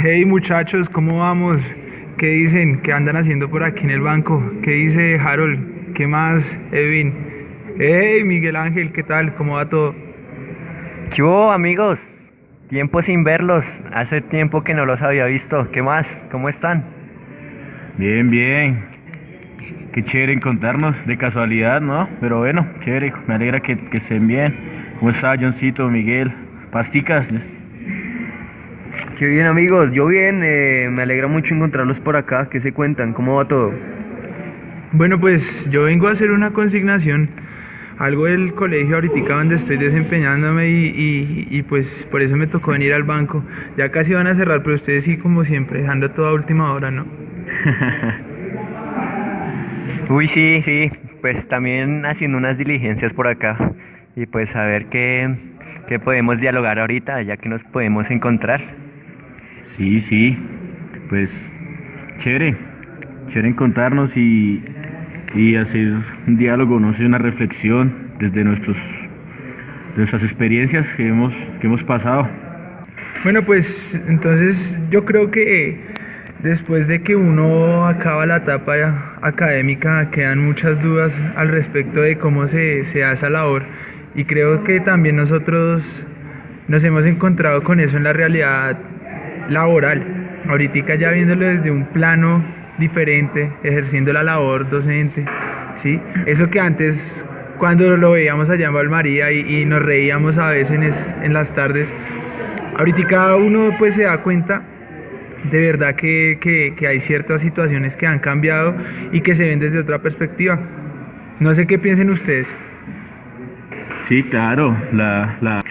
Hey muchachos, ¿cómo vamos? ¿Qué dicen? ¿Qué andan haciendo por aquí en el banco? ¿Qué dice Harold? ¿Qué más, Edwin? Hey Miguel Ángel, ¿qué tal? ¿Cómo va todo? ¿Qué hubo, amigos? Tiempo sin verlos. Hace tiempo que no los había visto. ¿Qué más? ¿Cómo están? Bien, bien. Qué chévere encontrarnos de casualidad, ¿no? Pero bueno, chévere. Me alegra que estén bien. ¿Cómo está Johncito, Miguel? Pasticas. Qué bien amigos, yo bien, me alegra mucho encontrarlos por acá, ¿qué se cuentan? ¿Cómo va todo? Bueno, pues yo vengo a hacer una consignación, algo del colegio ahorita donde estoy desempeñándome y pues por eso me tocó venir al banco. Ya casi van a cerrar, pero ustedes sí como siempre, dejando todo a última hora, ¿no? Uy, sí, sí. Pues también haciendo unas diligencias por acá. Y pues a ver qué podemos dialogar ahorita, ya que nos podemos encontrar. Sí, sí. Pues chévere. Chévere encontrarnos y hacer un diálogo, no sé, una reflexión desde nuestras experiencias que hemos pasado. Bueno, pues entonces yo creo que después de que uno acaba la etapa académica quedan muchas dudas al respecto de cómo se hace esa labor y creo que también nosotros nos hemos encontrado con eso en la realidad laboral. Ahorita ya viéndolo desde un plano diferente, ejerciendo la labor docente, ¿sí? Eso que antes cuando lo veíamos allá en Valmaría y nos reíamos a veces en las tardes. Ahorita cada uno pues se da cuenta de verdad que hay ciertas situaciones que han cambiado y que se ven desde otra perspectiva. No sé qué piensen ustedes. Sí, claro. La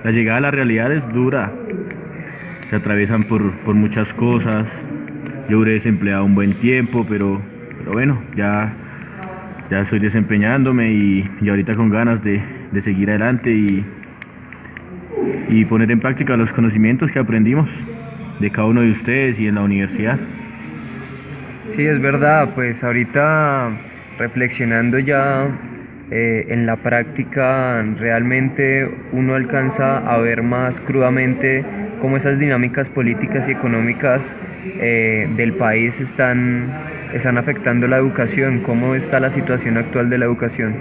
llegada a la realidad es dura. Se atraviesan por muchas cosas. Yo duré desempleado un buen tiempo, pero bueno, ya estoy desempeñándome y ahorita con ganas de seguir adelante y poner en práctica los conocimientos que aprendimos de cada uno de ustedes y en la universidad. Sí, es verdad, pues ahorita reflexionando ya en la práctica, realmente uno alcanza a ver más crudamente cómo esas dinámicas políticas y económicas del país están afectando la educación, cómo está la situación actual de la educación.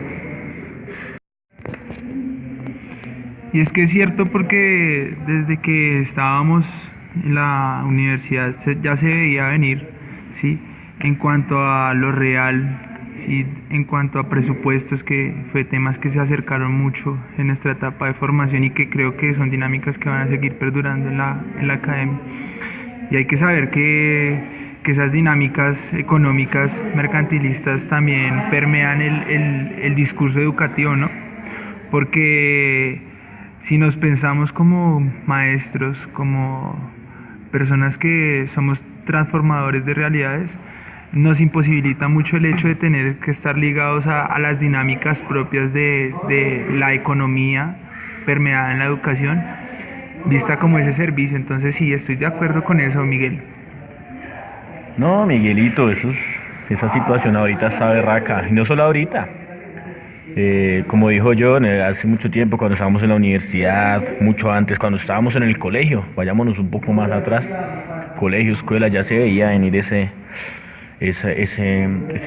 Y es que es cierto porque desde que estábamos en la universidad ya se veía venir, ¿sí? En cuanto a lo real, ¿sí? En cuanto a presupuestos, que fue temas que se acercaron mucho en nuestra etapa de formación y que creo que son dinámicas que van a seguir perdurando en la academia. Y hay que saber que esas dinámicas económicas, mercantilistas, también permean el discurso educativo, ¿no? Porque si nos pensamos como maestros, como personas que somos transformadores de realidades, nos imposibilita mucho el hecho de tener que estar ligados a las dinámicas propias de la economía permeada en la educación, vista como ese servicio. Entonces sí, estoy de acuerdo con eso, Miguel. No, Miguelito, esa situación ahorita está berraca. Y no solo ahorita. Como dijo John, hace mucho tiempo cuando estábamos en la universidad, mucho antes, cuando estábamos en el colegio, vayámonos un poco más atrás, colegio, escuela, ya se veía venir ese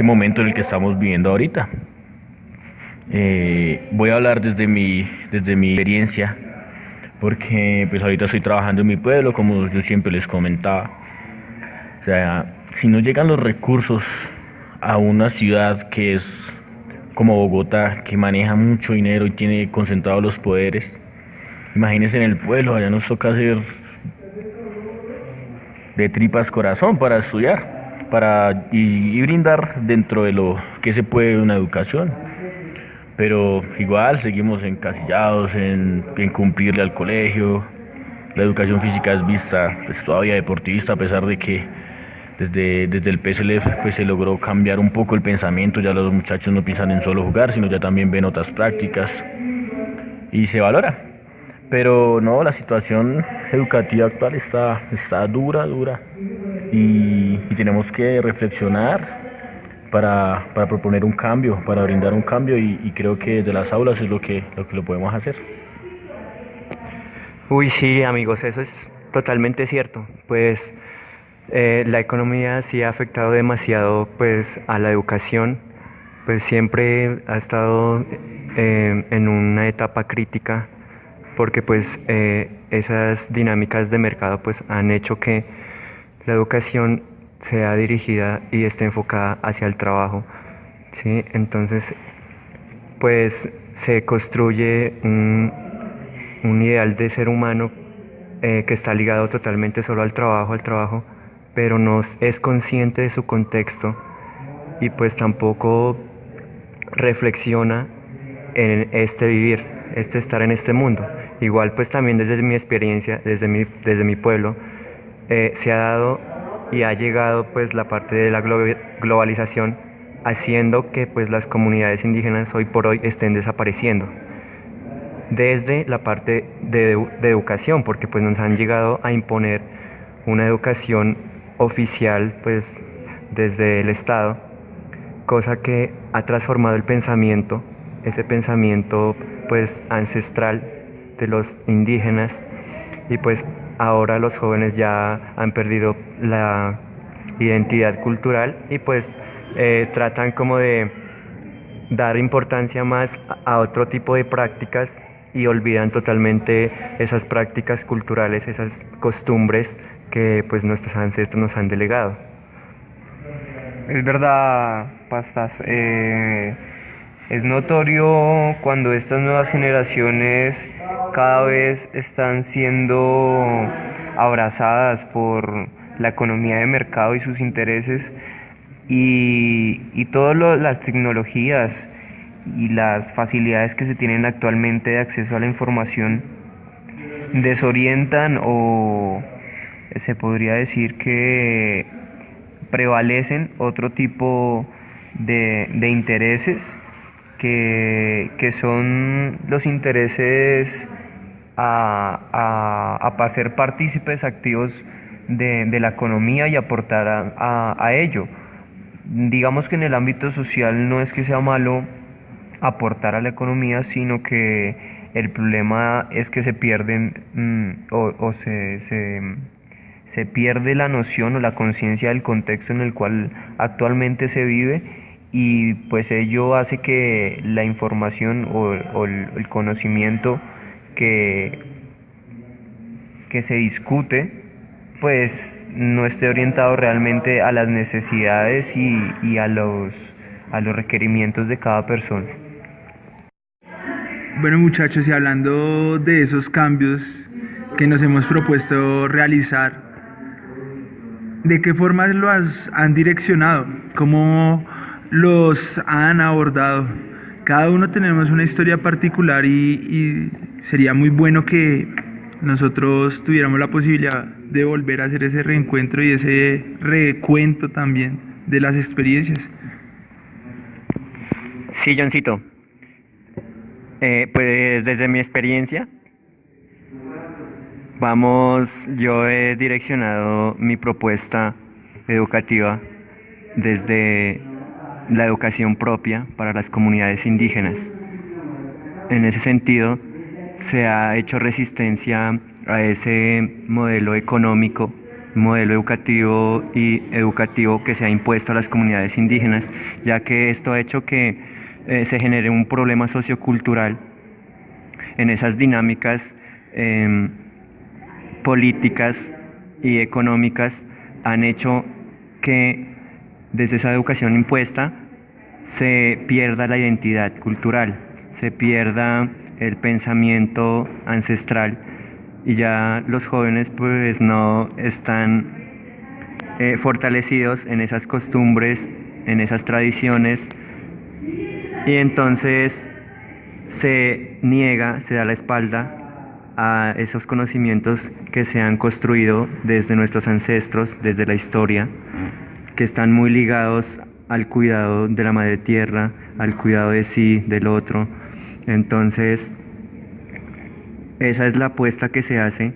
momento en el que estamos viviendo ahorita. Voy a hablar desde mi experiencia, porque pues ahorita estoy trabajando en mi pueblo, como yo siempre les comentaba. O sea, si no llegan los recursos a una ciudad que es como Bogotá, que maneja mucho dinero y tiene concentrados los poderes, imagínense en el pueblo, allá nos toca hacer de tripas corazón para estudiar, y brindar dentro de lo que se puede una educación. Pero igual seguimos encasillados en cumplirle al colegio. La educación física es vista pues, todavía deportivista, a pesar de que desde el PSLF pues, se logró cambiar un poco el pensamiento. Ya los muchachos no piensan en solo jugar, sino ya también ven otras prácticas y se valora. Pero no, la situación educativa actual está dura, dura. Y tenemos que reflexionar para proponer un cambio, para brindar un cambio y creo que desde las aulas es lo que lo podemos hacer. Uy, sí, amigos, eso es totalmente cierto. Pues la economía sí ha afectado demasiado pues a la educación, pues siempre ha estado en una etapa crítica porque pues esas dinámicas de mercado pues han hecho que la educación sea dirigida y esté enfocada hacia el trabajo, ¿sí? Entonces pues se construye un ideal de ser humano que está ligado totalmente solo al trabajo, pero no es consciente de su contexto y pues tampoco reflexiona en este vivir, este estar en este mundo. Igual pues también desde mi experiencia, desde mi pueblo, se ha dado y ha llegado pues la parte de la globalización haciendo que pues las comunidades indígenas hoy por hoy estén desapareciendo desde la parte de educación, porque pues nos han llegado a imponer una educación oficial pues desde el Estado, cosa que ha transformado el pensamiento, ese pensamiento pues ancestral de los indígenas y pues ahora los jóvenes ya han perdido la identidad cultural y pues tratan como de dar importancia más a otro tipo de prácticas y olvidan totalmente esas prácticas culturales, esas costumbres que pues nuestros ancestros nos han delegado. Es verdad, Pastas. Es notorio cuando estas nuevas generaciones cada vez están siendo abrazadas por la economía de mercado y sus intereses y todas las tecnologías y las facilidades que se tienen actualmente de acceso a la información desorientan o se podría decir que prevalecen otro tipo de intereses que son los intereses a ser partícipes activos de la economía y aportar a ello. Digamos que en el ámbito social no es que sea malo aportar a la economía, sino que el problema es que se pierden se pierde la noción o la conciencia del contexto en el cual actualmente se vive y pues ello hace que la información o el conocimiento que, que se discute pues no esté orientado realmente a las necesidades y a los requerimientos de cada persona. Bueno muchachos, y hablando de esos cambios que nos hemos propuesto realizar, ¿de qué forma los han direccionado? ¿Cómo los han abordado? Cada uno tenemos una historia particular y sería muy bueno que nosotros tuviéramos la posibilidad de volver a hacer ese reencuentro y ese recuento también de las experiencias. Sí, Johncito. Pues desde mi experiencia, yo he direccionado mi propuesta educativa desde la educación propia para las comunidades indígenas. En ese sentido, se ha hecho resistencia a ese modelo económico, modelo educativo y educativo que se ha impuesto a las comunidades indígenas, ya que esto ha hecho que se genere un problema sociocultural en esas dinámicas políticas y económicas han hecho que desde esa educación impuesta se pierda la identidad cultural, se pierda el pensamiento ancestral y ya los jóvenes pues no están fortalecidos en esas costumbres, en esas tradiciones y entonces se niega, se da la espalda a esos conocimientos que se han construido desde nuestros ancestros, desde la historia, que están muy ligados al cuidado de la madre tierra, al cuidado de sí, del otro. Entonces, esa es la apuesta que se hace,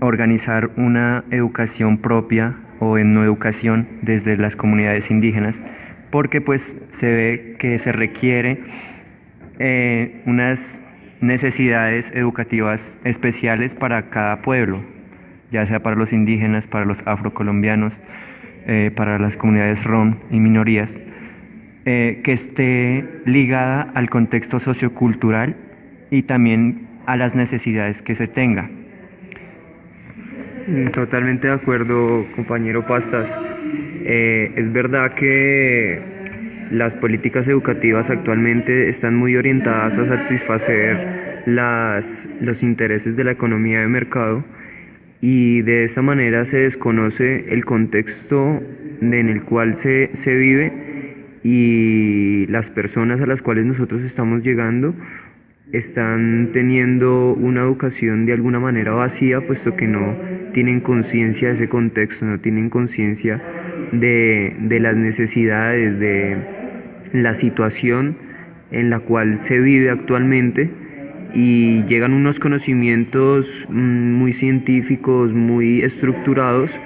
organizar una educación propia o en no educación desde las comunidades indígenas, porque pues se ve que se requiere unas necesidades educativas especiales para cada pueblo. ya sea para los indígenas, para los afrocolombianos, para las comunidades rom y minorías, que esté ligada al contexto sociocultural y también a las necesidades que se tenga. Totalmente de acuerdo, compañero Pastas. Es verdad que las políticas educativas actualmente están muy orientadas a satisfacer los intereses de la economía de mercado, y de esa manera se desconoce el contexto en el cual se vive, y las personas a las cuales nosotros estamos llegando están teniendo una educación de alguna manera vacía, puesto que no tienen conciencia de ese contexto, no tienen conciencia de las necesidades, de la situación en la cual se vive actualmente, y llegan unos conocimientos muy científicos, muy estructurados,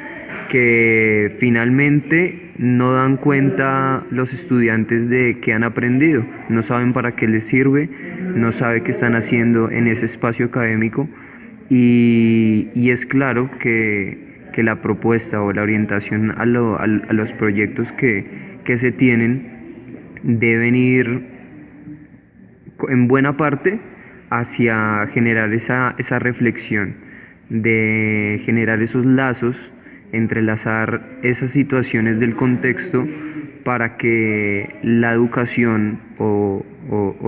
que finalmente no dan cuenta los estudiantes de que han aprendido, no saben para qué les sirve, no saben qué están haciendo en ese espacio académico, y es claro que la propuesta o la orientación a los proyectos que se tienen deben ir en buena parte hacia generar esa reflexión, de generar esos lazos, entrelazar esas situaciones del contexto para que la educación o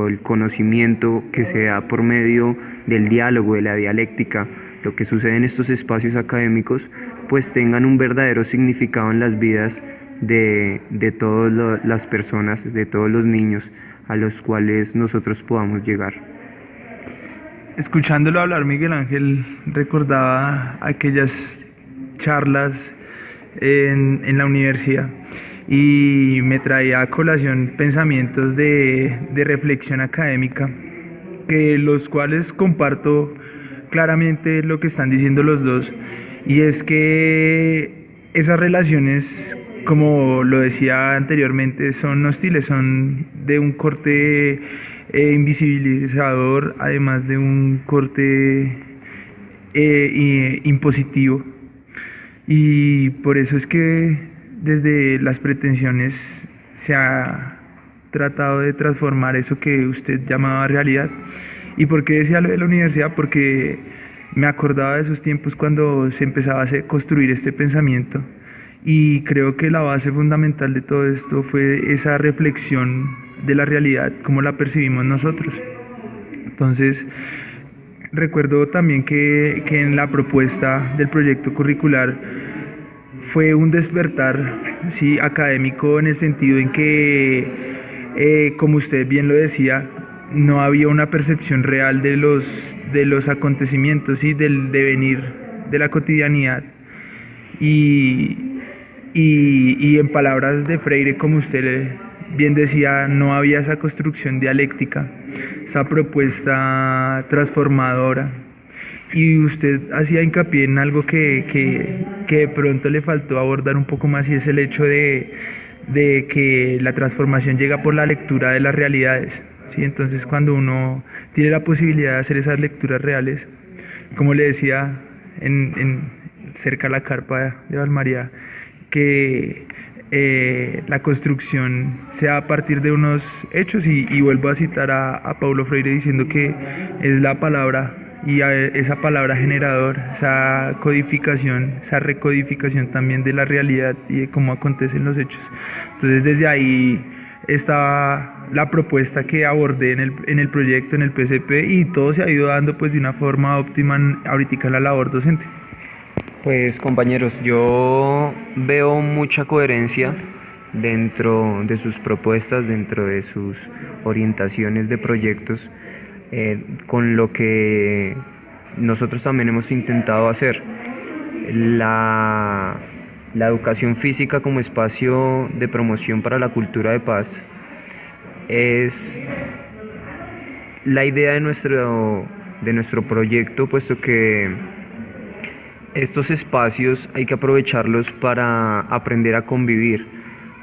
el conocimiento que se da por medio del diálogo, de la dialéctica, lo que sucede en estos espacios académicos, pues tengan un verdadero significado en las vidas de todas las personas, de todos los niños a los cuales nosotros podamos llegar. Escuchándolo hablar, Miguel Ángel recordaba aquellas charlas en la universidad y me traía a colación pensamientos de reflexión académica, que los cuales comparto claramente lo que están diciendo los dos, y es que esas relaciones, como lo decía anteriormente, son hostiles, son de un corte invisibilizador, además de un corte impositivo, y por eso es que desde las pretensiones se ha tratado de transformar eso que usted llamaba realidad. ¿Y por qué decía lo de la universidad? Porque me acordaba de esos tiempos cuando se empezaba a construir este pensamiento, y creo que la base fundamental de todo esto fue esa reflexión de la realidad, como la percibimos nosotros. Entonces, recuerdo también que en la propuesta del proyecto curricular fue un despertar, sí, académico, en el sentido en que, como usted bien lo decía, no había una percepción real de los acontecimientos y del devenir de la cotidianidad. Y en palabras de Freire, como usted bien decía, no había esa construcción dialéctica, esa propuesta transformadora. Y usted hacía hincapié en algo que de pronto le faltó abordar un poco más, y es el hecho de que la transformación llega por la lectura de las realidades, ¿sí? Entonces, cuando uno tiene la posibilidad de hacer esas lecturas reales, como le decía cerca a la carpa de Valmaría, que la construcción sea a partir de unos hechos, y vuelvo a citar a Paulo Freire diciendo que es la palabra, y esa palabra generador, esa codificación, esa recodificación también de la realidad y de cómo acontecen los hechos. Entonces, desde ahí estaba la propuesta que abordé en el proyecto, en el PCP, y todo se ha ido dando pues de una forma óptima ahorita en la labor docente. Pues, compañeros, yo veo mucha coherencia dentro de sus propuestas, dentro de sus orientaciones de proyectos, con lo que nosotros también hemos intentado hacer. La educación física como espacio de promoción para la cultura de paz es la idea de nuestro proyecto, puesto que estos espacios hay que aprovecharlos para aprender a convivir,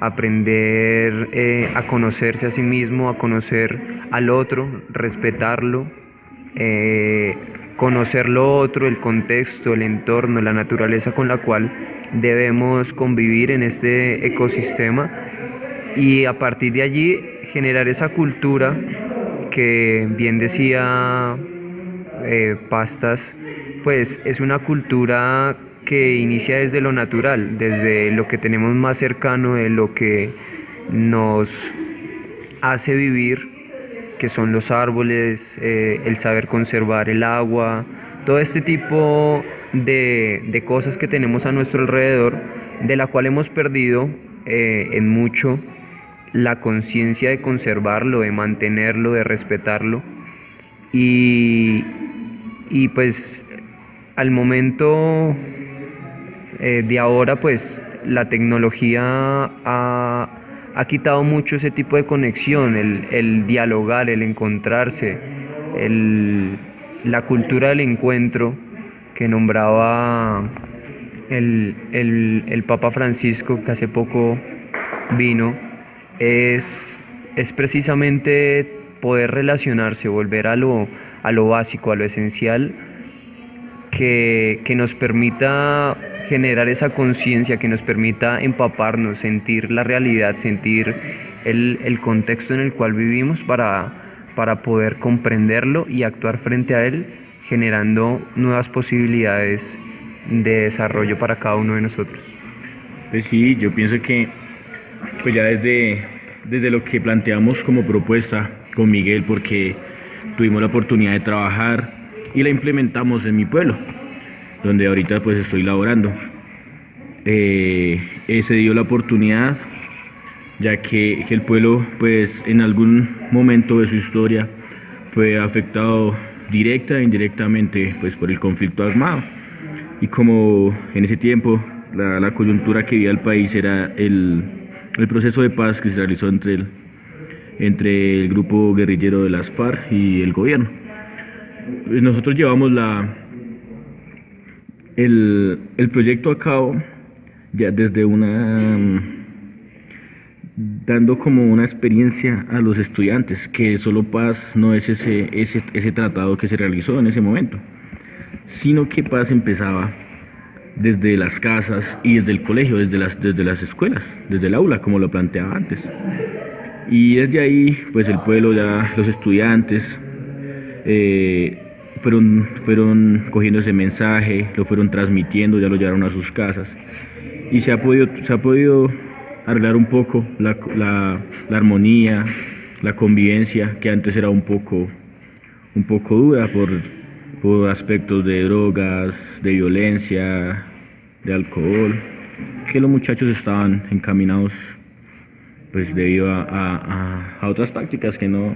aprender a conocerse a sí mismo, a conocer al otro, respetarlo, conocer lo otro, el contexto, el entorno, la naturaleza con la cual debemos convivir en este ecosistema, y a partir de allí generar esa cultura que bien decía Pastas, pues es una cultura que inicia desde lo natural, desde lo que tenemos más cercano, de lo que nos hace vivir, que son los árboles, el saber conservar el agua, todo este tipo de cosas que tenemos a nuestro alrededor, de la cual hemos perdido en mucho la conciencia de conservarlo, de mantenerlo, de respetarlo. Y, y pues al momento de ahora, pues la tecnología ha quitado mucho ese tipo de conexión, el dialogar, el encontrarse, la cultura del encuentro que nombraba el Papa Francisco, que hace poco vino, es precisamente poder relacionarse, volver a lo básico, a lo esencial, que nos permita generar esa conciencia, que nos permita empaparnos, sentir la realidad, sentir el contexto en el cual vivimos para poder comprenderlo y actuar frente a él, generando nuevas posibilidades de desarrollo para cada uno de nosotros. Pues sí, yo pienso que pues ya desde lo que planteamos como propuesta con Miguel, porque tuvimos la oportunidad de trabajar y la implementamos en mi pueblo, donde ahorita pues estoy laborando. Se dio la oportunidad, ya que el pueblo pues en algún momento de su historia fue afectado directa e indirectamente pues por el conflicto armado, y como en ese tiempo la coyuntura que vivía el país era el proceso de paz que se realizó entre el grupo guerrillero de las FARC y el gobierno. Pues nosotros llevamos el proyecto a cabo ya desde dando como una experiencia a los estudiantes, que solo paz no es ese tratado que se realizó en ese momento, sino que paz empezaba desde las casas y desde el colegio, desde las escuelas, desde el aula, como lo planteaba antes. Y desde ahí, pues el pueblo, ya los estudiantes fueron cogiendo ese mensaje, lo fueron transmitiendo, ya lo llevaron a sus casas, y se ha podido arreglar un poco la armonía, la convivencia, que antes era un poco dura por aspectos de drogas, de violencia, de alcohol, que los muchachos estaban encaminados pues debido a otras prácticas que no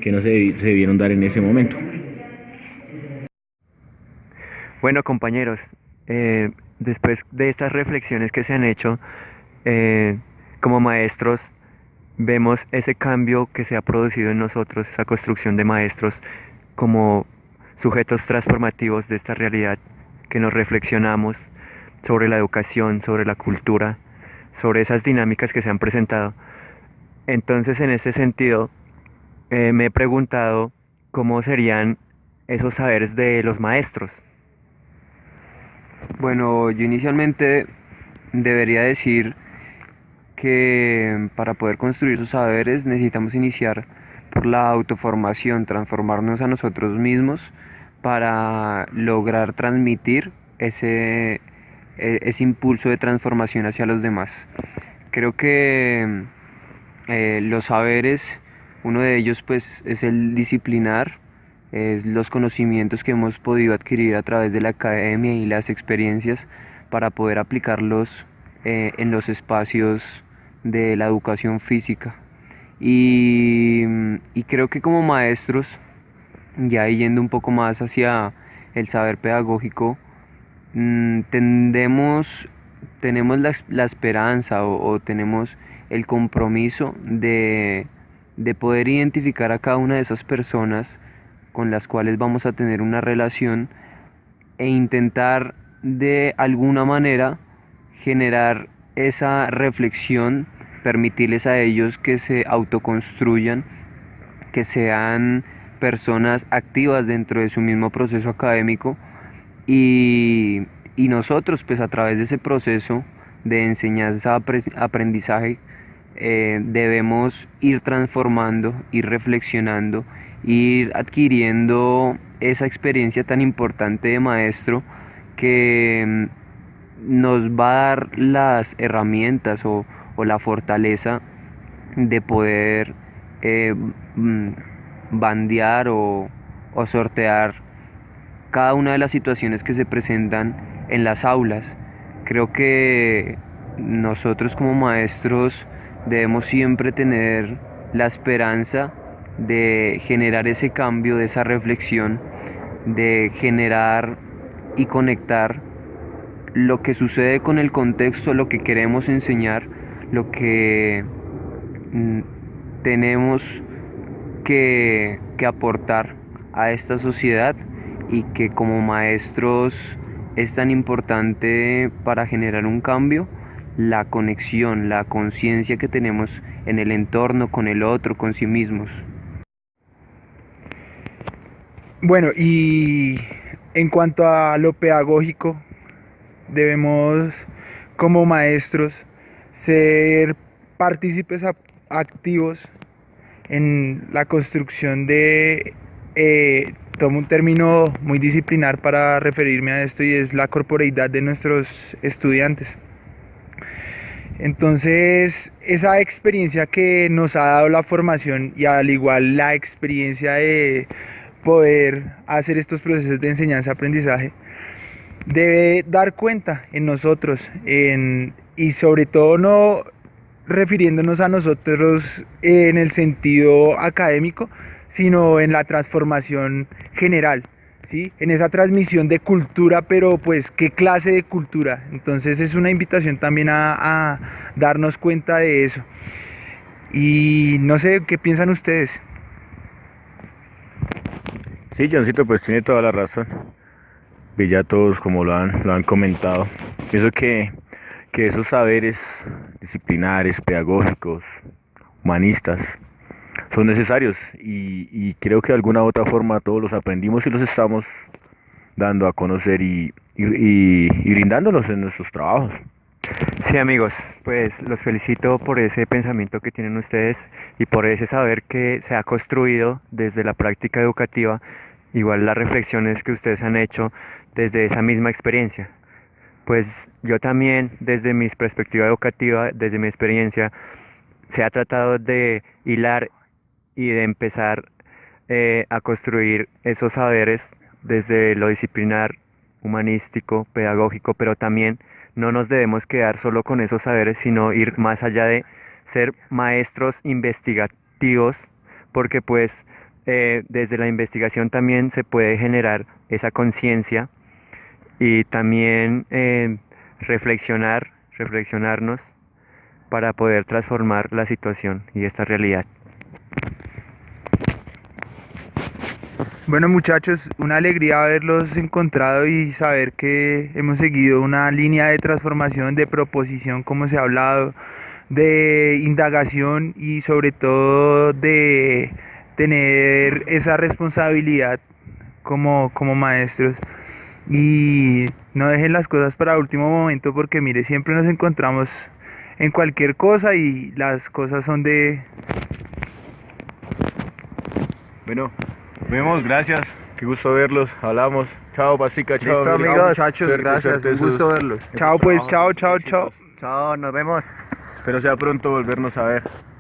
se debieron dar en ese momento. Bueno, compañeros, después de estas reflexiones que se han hecho, como maestros, vemos ese cambio que se ha producido en nosotros, esa construcción de maestros como sujetos transformativos de esta realidad, que nos reflexionamos sobre la educación, sobre la cultura, sobre esas dinámicas que se han presentado. Entonces, en ese sentido, me he preguntado cómo serían esos saberes de los maestros. Bueno, yo inicialmente debería decir que para poder construir esos saberes necesitamos iniciar por la autoformación, transformarnos a nosotros mismos para lograr transmitir ese impulso de transformación hacia los demás. Creo que los saberes, uno de ellos pues es el disciplinar, es los conocimientos que hemos podido adquirir a través de la academia y las experiencias para poder aplicarlos en los espacios de la educación física. Y creo que como maestros, ya yendo un poco más hacia el saber pedagógico, tenemos la esperanza o tenemos el compromiso de poder identificar a cada una de esas personas con las cuales vamos a tener una relación e intentar de alguna manera generar esa reflexión, permitirles a ellos que se autoconstruyan, que sean personas activas dentro de su mismo proceso académico y, y nosotros pues a través de ese proceso de enseñanza-aprendizaje debemos ir transformando, ir reflexionando, ir adquiriendo esa experiencia tan importante de maestro que nos va a dar las herramientas o la fortaleza de poder eh, mm, bandear o sortear cada una de las situaciones que se presentan en las aulas. Creo que nosotros como maestros debemos siempre tener la esperanza de generar ese cambio, de esa reflexión, de generar y conectar lo que sucede con el contexto, lo que queremos enseñar, lo que tenemos que aportar a esta sociedad y que como maestros es tan importante para generar un cambio, la conexión, la conciencia que tenemos en el entorno, con el otro, con sí mismos. Bueno, y en cuanto a lo pedagógico, debemos como maestros ser partícipes activos en la construcción de, tomo un término muy disciplinar para referirme a esto y es la corporeidad de nuestros estudiantes. Entonces, esa experiencia que nos ha dado la formación y al igual la experiencia de poder hacer estos procesos de enseñanza-aprendizaje debe dar cuenta en nosotros y sobre todo no refiriéndonos a nosotros en el sentido académico, sino en la transformación general, ¿sí? En esa transmisión de cultura, pero pues ¿qué clase de cultura? Entonces es una invitación también a darnos cuenta de eso. Y no sé, ¿qué piensan ustedes? Sí, Johncito, pues tiene toda la razón. Y ya todos como lo han comentado. Pienso que esos saberes disciplinares, pedagógicos, humanistas, son necesarios y creo que de alguna u otra forma todos los aprendimos y los estamos dando a conocer y brindándolos en nuestros trabajos. Sí, amigos, pues los felicito por ese pensamiento que tienen ustedes y por ese saber que se ha construido desde la práctica educativa, igual las reflexiones que ustedes han hecho desde esa misma experiencia. Pues yo también, desde mi perspectiva educativa, desde mi experiencia, se ha tratado de hilar y de empezar a construir esos saberes desde lo disciplinar, humanístico, pedagógico, pero también no nos debemos quedar solo con esos saberes, sino ir más allá de ser maestros investigativos, porque pues desde la investigación también se puede generar esa conciencia y también reflexionarnos para poder transformar la situación y esta realidad. Bueno, muchachos, una alegría haberlos encontrado y saber que hemos seguido una línea de transformación, de proposición, como se ha hablado, de indagación y sobre todo de tener esa responsabilidad como maestros. Y no dejen las cosas para último momento porque mire, siempre nos encontramos en cualquier cosa y las cosas son de... Bueno, nos vemos, gracias. Qué gusto verlos, hablamos. Chao, Pasica, chao. Listo, amigos. amigos, muchachos, gracias, un gusto verlos. Chao pues, chao, chao, chao. Chao, nos vemos. Espero sea pronto volvernos a ver.